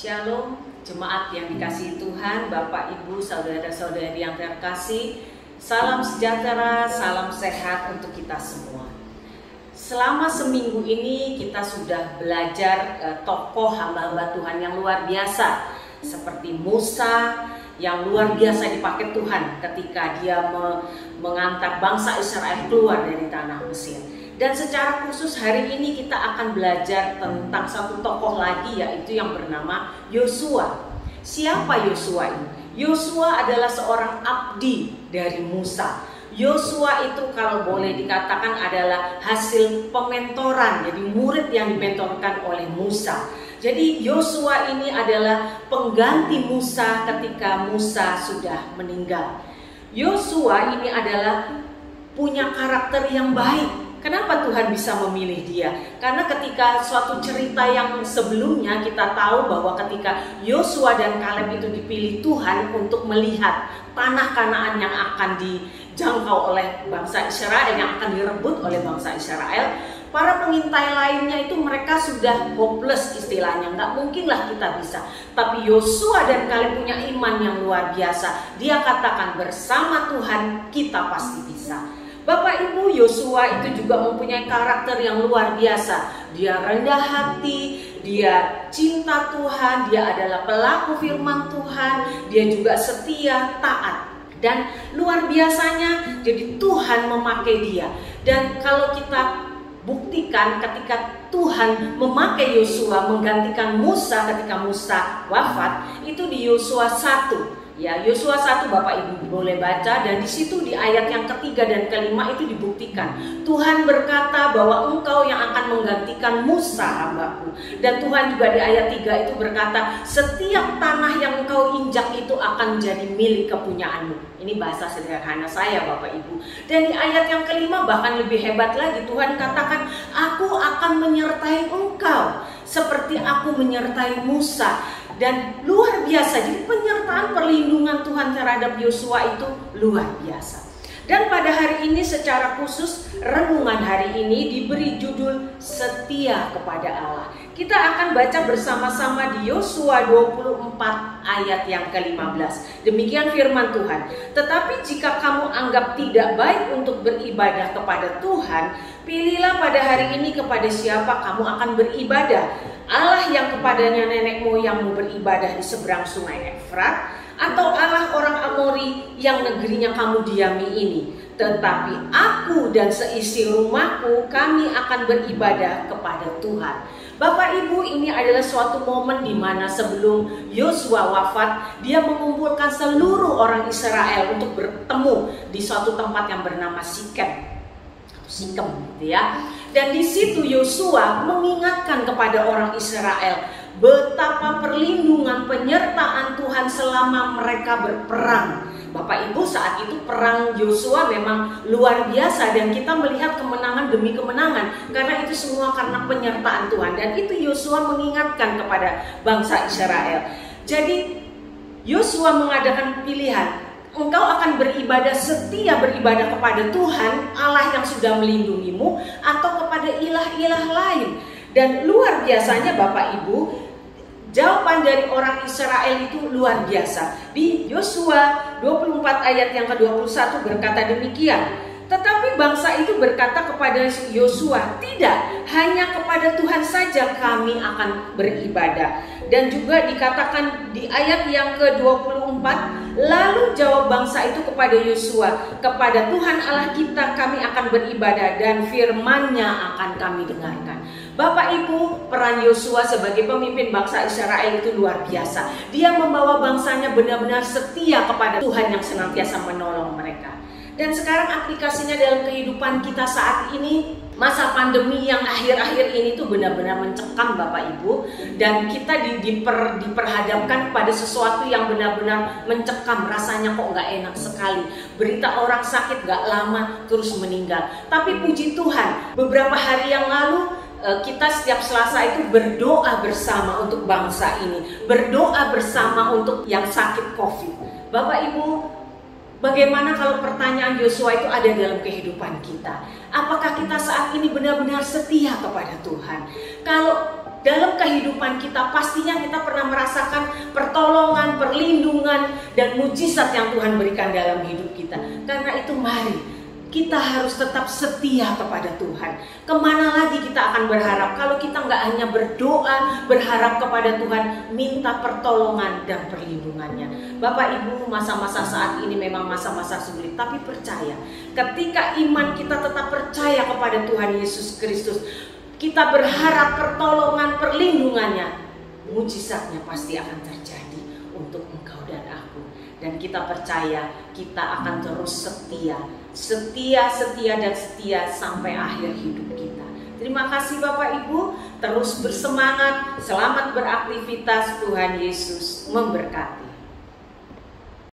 Shalom, jemaat yang dikasihi Tuhan, Bapak, Ibu, saudara-saudari yang terkasih. Salam sejahtera, salam sehat untuk kita semua. Selama seminggu ini kita sudah belajar tokoh hamba-hamba Tuhan yang luar biasa, seperti Musa yang luar biasa dipakai Tuhan ketika dia mengantar bangsa Israel keluar dari tanah Mesir. Dan secara khusus hari ini kita akan belajar tentang satu tokoh lagi, yaitu yang bernama Yosua. Siapa Yosua ini? Yosua adalah seorang abdi dari Musa. Yosua itu kalau boleh dikatakan adalah hasil pementoran, jadi murid yang dimentorkan oleh Musa. Jadi Yosua ini adalah pengganti Musa ketika Musa sudah meninggal. Yosua ini adalah punya karakter yang baik. Kenapa Tuhan bisa memilih dia? Karena ketika suatu cerita yang sebelumnya kita tahu bahwa ketika Yosua dan Kaleb itu dipilih Tuhan untuk melihat tanah Kanaan yang akan dijangkau oleh bangsa Israel, yang akan direbut oleh bangsa Israel, para pengintai lainnya itu mereka sudah hopeless istilahnya, nggak mungkinlah kita bisa. Tapi Yosua dan Kaleb punya iman yang luar biasa. Dia katakan bersama Tuhan kita pasti bisa. Bapak Ibu, Yosua itu juga mempunyai karakter yang luar biasa. Dia rendah hati, dia cinta Tuhan, dia adalah pelaku firman Tuhan, dia juga setia, taat. Dan luar biasanya, jadi Tuhan memakai dia. Dan kalau kita buktikan ketika Tuhan memakai Yosua menggantikan Musa ketika Musa wafat, itu di Yosua 1. Ya, Yosua 1 Bapak Ibu boleh baca, dan di situ di ayat yang ketiga dan kelima itu dibuktikan. Tuhan berkata bahwa engkau yang akan menggantikan Musa hambaku. Dan Tuhan juga di ayat 3 itu berkata, setiap tanah yang engkau injak itu akan menjadi milik kepunyaanmu. Ini bahasa sederhana saya Bapak Ibu. Dan di ayat yang kelima bahkan lebih hebat lagi, Tuhan katakan, aku akan menyertai engkau seperti aku menyertai Musa. Dan luar biasa, jadi penyertaan perlindungan Tuhan terhadap Yosua itu luar biasa. Dan pada hari ini secara khusus renungan hari ini diberi judul setia kepada Allah. Kita akan baca bersama-sama di Yosua 24 ayat yang ke-15. Demikian firman Tuhan. Tetapi jika kamu anggap tidak baik untuk beribadah kepada Tuhan, pilihlah pada hari ini kepada siapa kamu akan beribadah. Allah yang kepadanya nenek moyangmu beribadah di seberang sungai Efrat, atau Allah orang Amori yang negerinya kamu diami ini. Tetapi aku dan seisi rumahku, kami akan beribadah kepada Tuhan. Bapak Ibu, ini adalah suatu momen di mana sebelum Yosua wafat, dia mengumpulkan seluruh orang Israel untuk bertemu di suatu tempat yang bernama Sikem, gitu ya. Dan di situ Yosua mengingatkan kepada orang Israel betapa perlindungan penyertaan Tuhan selama mereka berperang. Bapak Ibu, saat itu perang Yosua memang luar biasa dan kita melihat kemenangan demi kemenangan karena itu semua karena penyertaan Tuhan. Dan itu Yosua mengingatkan kepada bangsa Israel. Jadi Yosua mengadakan pilihan, engkau akan beribadah, setia beribadah kepada Tuhan Allah yang sudah melindungimu, atau kepada ilah-ilah lain. Dan luar biasanya Bapak Ibu, jawaban dari orang Israel itu luar biasa. Di Yosua 24 ayat yang ke-21 berkata demikian. Tetapi bangsa itu berkata kepada Yosua, tidak, hanya kepada Tuhan saja kami akan beribadah. Dan juga dikatakan di ayat yang ke-24, lalu jawab bangsa itu kepada Yosua, kepada Tuhan Allah kita kami akan beribadah dan firman-Nya akan kami dengarkan. Bapak Ibu, peran Yosua sebagai pemimpin bangsa Israel itu luar biasa. Dia membawa bangsanya benar-benar setia kepada Tuhan yang senantiasa menolong mereka. Dan sekarang aplikasinya dalam kehidupan kita saat ini, masa pandemi yang akhir-akhir ini tuh benar-benar mencekam Bapak Ibu. Dan kita diperhadapkan pada sesuatu yang benar-benar mencekam, rasanya kok nggak enak sekali. Berita orang sakit nggak lama terus meninggal. Tapi puji Tuhan, beberapa hari yang lalu kita setiap Selasa itu berdoa bersama untuk bangsa ini. Berdoa bersama untuk yang sakit COVID. Bapak Ibu, bagaimana kalau pertanyaan Yosua itu ada dalam kehidupan kita? Apakah kita saat ini benar-benar setia kepada Tuhan? Kalau dalam kehidupan kita pastinya kita pernah merasakan pertolongan, perlindungan, dan mujizat yang Tuhan berikan dalam hidup kita. Karena itu mari kita harus tetap setia kepada Tuhan. Kemana lagi kita akan berharap kalau kita nggak hanya berdoa, berharap kepada Tuhan, minta pertolongan dan perlindungannya. Bapak Ibu, masa-masa saat ini memang masa-masa sulit, tapi percaya, ketika iman kita tetap percaya kepada Tuhan Yesus Kristus, kita berharap pertolongan, perlindungannya, mujizatnya pasti akan terjadi untuk engkau dan aku. Dan kita percaya kita akan terus setia dan setia sampai akhir hidup kita. Terima kasih Bapak Ibu, terus bersemangat, selamat beraktivitas, Tuhan Yesus memberkati.